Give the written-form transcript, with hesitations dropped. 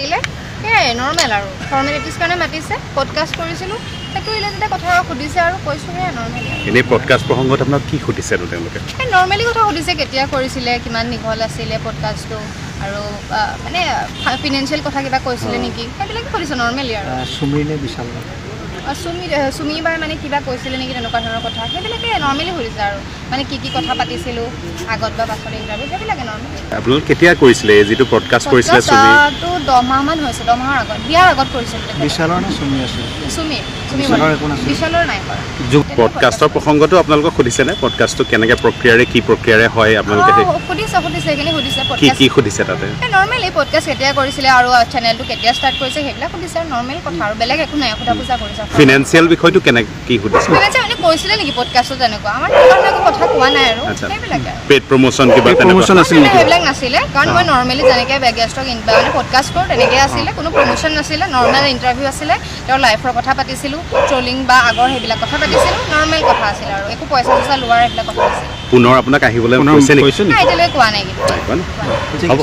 মাতিলে নৰ্মেল আৰু ফৰ্মেলিটিজ কাৰণে মাতিছে পডকাষ্ট কৰিছিলোঁ সেইটো ৰিলেটেড কথা সুধিছে আৰু কৈছোঁ নৰ্মেল এনেই পডকাষ্ট প্ৰসংগত আপোনাক কি সুধিছেনো তেওঁলোকে নৰ্মেলি কথা সুধিছে কেতিয়া কৰিছিলে কিমান দীঘল আছিলে পডকাষ্টটো আৰু মানে ফিনেন্সিয়েল কথা কিবা কৈছিলে নেকি সেইবিলাকে সুধিছে নৰ্মেলি আৰু সুমী নে বিশাল চুমি বাৰ মানে কিবা কৈছিলে নেকি তেনেকুৱা ধৰণৰ কথা সেইবিলাকে নৰ্মেলি সুধিছে আৰু মানে কি কথা পাতিছিলোঁ আগত বা পাছত ইণ্টাৰভিউ সেইবিলাকে নৰ্মেলি আপোনালোকে কেতিয়া কৰিছিলে এই যিটো পডকাষ্ট কৰিছিলে চুমি 10 মাহমান হৈছে 10 মাহৰ আগত বিয়াৰ আগত কৰিছিল বিশালৰ নে সুমী আছে চুমি বিশালৰ একো নাছিল বিশালৰ নাই কৰা পডকাষ্টৰ প্ৰসংগতো আপোনালোকক সুধিছেনে পডকাষ্টটো কেনেকৈ প্ৰক্ৰিয়াৰে কি প্ৰক্ৰিয়াৰে হয় আপোনালোকে সুধিছে সেইখিনি সুধিছে কি সুধিছে তাতে নৰ্মেলি পডকাষ্ট কেতিয়া কৰিছিলে আৰু চেনেলটো কেতিয়া ষ্টাৰ্ট কৰিছে সেইবিলাক সুধিছে আৰু নৰ্মেল কথা আৰু বেলেগ একো নাই সোধা পোছা কৰিছে ফিনেন্সিয়েল বিষয়টো কি সুধিছে মানে কৈছিলে নেকি পডকাষ্টত তেনেকুৱা আমাৰ তেনেকুৱা একো কথা কোৱা নাই আৰু সেইবিলাকে পেড প্ৰমোশ্যন কিবা প্ৰমোশ্যন আছিল নেকি সেইবিলাক নাছিলে কাৰণ মই নৰ্মেলি যেনেকৈ গেষ্টক মানে পডকাষ্ট কৰোঁ তেনেকৈ আছিলে কোনো প্ৰমোশ্যন নাছিলে নৰ্মেল ইণ্টাৰভিউ আছিলে তেওঁৰ লাইফৰ কথা পাতিছিলোঁ ট্ৰলিং বা আগৰ সেইবিলাক কথা পাতিছিলোঁ নৰ্মেল কথা আছিলে আৰু একো পইচা চইচা লোৱাৰ সেইবিলাক কথা নাছিলে পুনৰ আপোনাক আহিবলৈ কৈছে নেকি এতিয়ালৈকে কোৱা নাই কিন্তু হ'ব